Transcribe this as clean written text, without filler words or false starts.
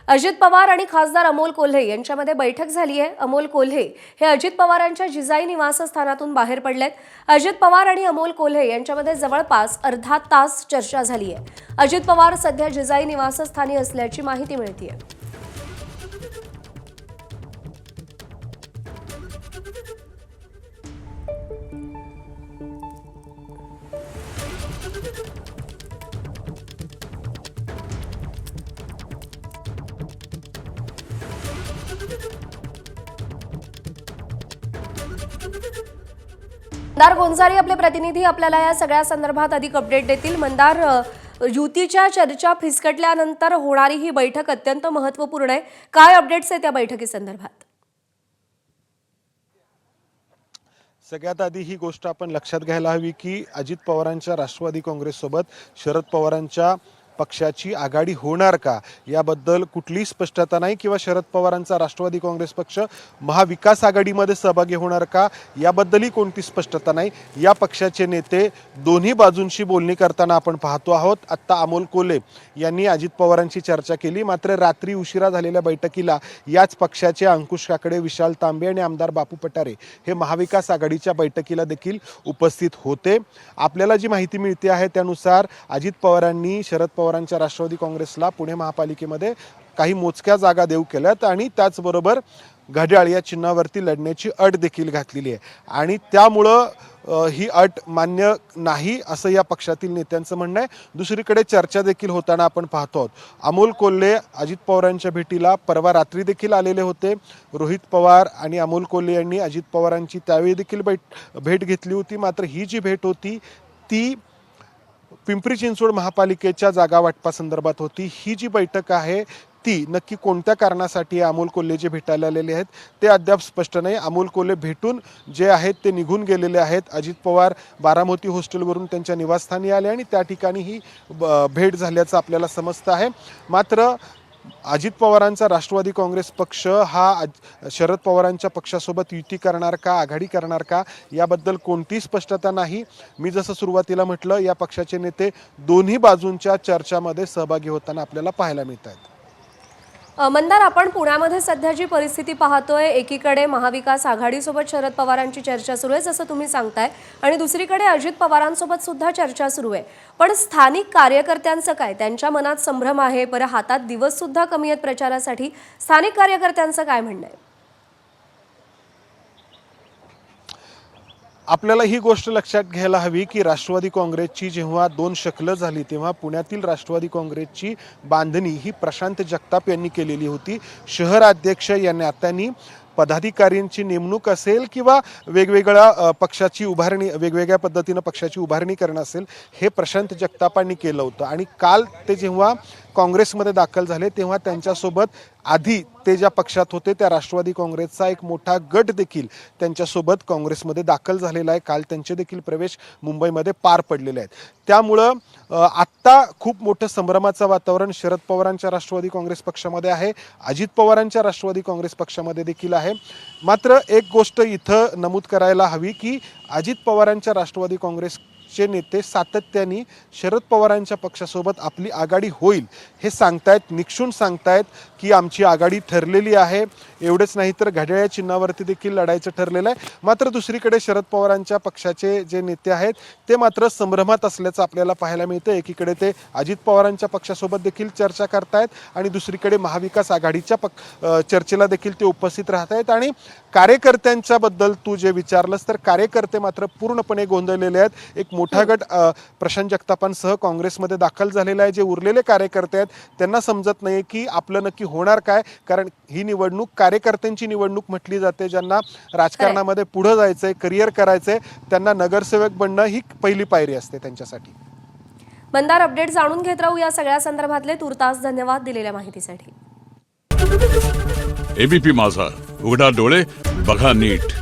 अजित पवार आणि खासदार अमोल कोल्हे यांच्यामध्ये बैठक झाली आहे। अमोल कोल्हे हे अजित पवारांच्या जिजाई निवासस्थानातून बाहेर पडलेत। अजित पवार आणि अमोल कोल्हे यांच्यामध्ये जवळपास अर्धा तास चर्चा झाली आहे। अजित पवार सध्या जिजाई निवासस्थानी असल्याची माहिती मिळतेय। मंदार गोंजारी आपले प्रतिनिधी आपल्याला या सगळ्या संदर्भात अधिक अपडेट देतील। मंदार, युतीच्या चर्चा फिसकटल्यानंतर होणारी ही बैठक अत्यंत महत्त्वपूर्ण आहे। काय अपडेट्स आहेत त्या बैठकीसंदर्भात? सगळ्यात आधी ही गोष्ट आपण लक्षात घ्यायला हवी की अजित पवारांच्या राष्ट्रवादी काँग्रेससोबत शरद पवारांच्या पक्षाची आघाडी होणार का याबद्दल कुठलीही स्पष्टता नाही किंवा शरद पवारांचा राष्ट्रवादी काँग्रेस पक्ष महाविकास आघाडीमध्ये सहभागी होणार का याबद्दलही कोणती स्पष्टता नाही। या पक्षाचे नेते दोन्ही बाजूंशी बोलणी करताना आपण पाहतो आहोत। आत्ता अमोल कोल्हे यांनी अजित पवारांची चर्चा केली, मात्र रात्री उशिरा झालेल्या बैठकीला याच पक्षाचे अंकुश काकडे, विशाल तांबे आणि आमदार बापू पठारे हे महाविकास आघाडीच्या बैठकीला देखील उपस्थित होते। आपल्याला जी माहिती मिळते आहे त्यानुसार अजित पवारांनी शरद पवारांच्या राष्ट्रवादी काँग्रेसला पुणे महापालिकेमध्ये काही मोजक्या जागा देऊ केल्यात आणि त्याचबरोबर घड्याळ या चिन्हावरती लढण्याची अट देखील घातलेली आहे आणि त्यामुळं ही अट मान्य नाही असं या पक्षातील नेत्यांचं म्हणणं आहे। दुसरीकडे चर्चा देखील होताना आपण पाहतो आहोत। अमोल कोल्हे अजित पवारांच्या भेटीला परवा रात्री देखील आलेले होते। रोहित पवार आणि अमोल कोल्हे यांनी अजित पवारांची त्यावेळी देखील भेट घेतली होती, मात्र ही जी भेट होती ती पिंपरी चिंचवड महापालिकेच्या जागा वाटपासंदर्भात होती। ही जी बैठक आहे ती नक्की कोणत्या कारणासाठी अमोल कोल्हे जे भेटायला आलेले आहेत ते अद्याप स्पष्ट नाही। अमोल कोल्हे भेटून जे आहेत ते निघून गेलेले आहेत। अजित पवार बारामती हॉस्टेलवरून त्यांच्या निवासस्थानी आले आणि त्या ठिकाणी ही भेट झाल्याचं आपल्याला समजतं आहे। मात्र अजित पवारांचा राष्ट्रवादी काँग्रेस पक्ष हा शरद पवारांच्या पक्षासोबत युती करणार का, आघाडी करणार का याबद्दल कोणतीही स्पष्टता नाही। मी जसं सुरुवातीला म्हटलं, या पक्षाचे नेते दोन्ही बाजूंच्या चर्चामध्ये सहभागी होताना आपल्याला पाहायला मिळत आहेत। मंदार, आपण पुण्यामध्ये सध्या जी परिस्थिती पाहतोय, एकीकडे महाविकास आघाडीसोबत शरद पवारांची चर्चा सुरू आहे जसं तुम्ही सांगताय, आणि दुसरीकडे अजित पवारांसोबत सुद्धा चर्चा सुरू आहे। पण स्थानिक कार्यकर्त्यांचं काय? त्यांच्या मनात संभ्रम आहे, बरं हातात दिवस सुद्धा कमी आहेत प्रचारासाठी। स्थानिक कार्यकर्त्यांचं काय म्हणणं आहे? आपल्याला ही गोष्ट लक्षात घ्यायला हवी की राष्ट्रवादी काँग्रेसची जेव्हा दोन शकलं झाली तेव्हा पुण्यातील राष्ट्रवादी काँग्रेसची बांधणी ही प्रशांत जगताप यांनी केलेली होती। शहराध्यक्ष या नात्याने पदाधिकाऱ्यांची नेमणूक असेल किंवा वेगवेगळ्या पक्षाची उभारणी, वेगवेगळ्या पद्धतीनं पक्षाची उभारणी करणं असेल, हे प्रशांत जगतापांनी केलं होतं। आणि काल ते जेव्हा काँग्रेसमध्ये दाखल झाले तेव्हा त्यांच्यासोबत आधी ते ज्या पक्षात होते त्या राष्ट्रवादी काँग्रेसचा एक मोठा गट देखील त्यांच्यासोबत काँग्रेसमध्ये दाखल झालेला आहे। काल त्यांचे देखील प्रवेश मुंबईमध्ये पार पडलेले आहेत। त्यामुळं आत्ता खूप मोठं संभ्रमाचं वातावरण शरद पवारांच्या राष्ट्रवादी काँग्रेस पक्षामध्ये आहे, अजित पवारांच्या राष्ट्रवादी काँग्रेस पक्षामध्ये देखील आहे। मात्र एक गोष्ट इथं नमूद करायला हवी की अजित पवारांच्या राष्ट्रवादी काँग्रेसचे नेते सातत्याने शरद पवारांच्या पक्षासोबत आपली आघाडी होईल हे सांगतायत, निक्षून सांगतायत की आमची आघाडी ठरलेली आहे। एवढंच नाही तर घड्याळ चिन्हावरती देखील लढायचं ठरलेलं आहे। मात्र दुसरीकडे शरद पवारांच्या पक्षाचे जे नेते आहेत ते मात्र संभ्रमात असल्याचं आपल्याला पाहायला मिळतं। एकीकडे ते अजित पवारांच्या पक्षासोबत देखील चर्चा करतायत आणि दुसरीकडे महाविकास आघाडीच्या चर्चेला देखील ते उपस्थित राहत आहेत। आणि कार्यकर्त्यांच्या बद्दल तू जे विचारलंस तर कार्यकर्ते मात्र पूर्णपणे गोंधळलेले आहेत। एक मोठा गट प्रशांत जगतापांसह काँग्रेसमध्ये दाखल झालेला आहे। जे उरलेले कार्यकर्ते आहेत त्यांना समजत नाही की आपलं नक्की होणार काय, कारण ही निवडणूक कार्यकर्त्यांची निवडणूक म्हटली जाते। ज्यांना राजकारणामध्ये पुढे जायचंय, करिअर करायचंय, त्यांना नगरसेवक बनणं ही पहिली पायरी असते त्यांच्यासाठी। मंदार, अपडेट जाणून घेत राहू या सगळ्या संदर्भातले। तुर्तास धन्यवाद दिलेल्या माहितीसाठी। एबीपी माझा, उघडा डोळे बघा नीट।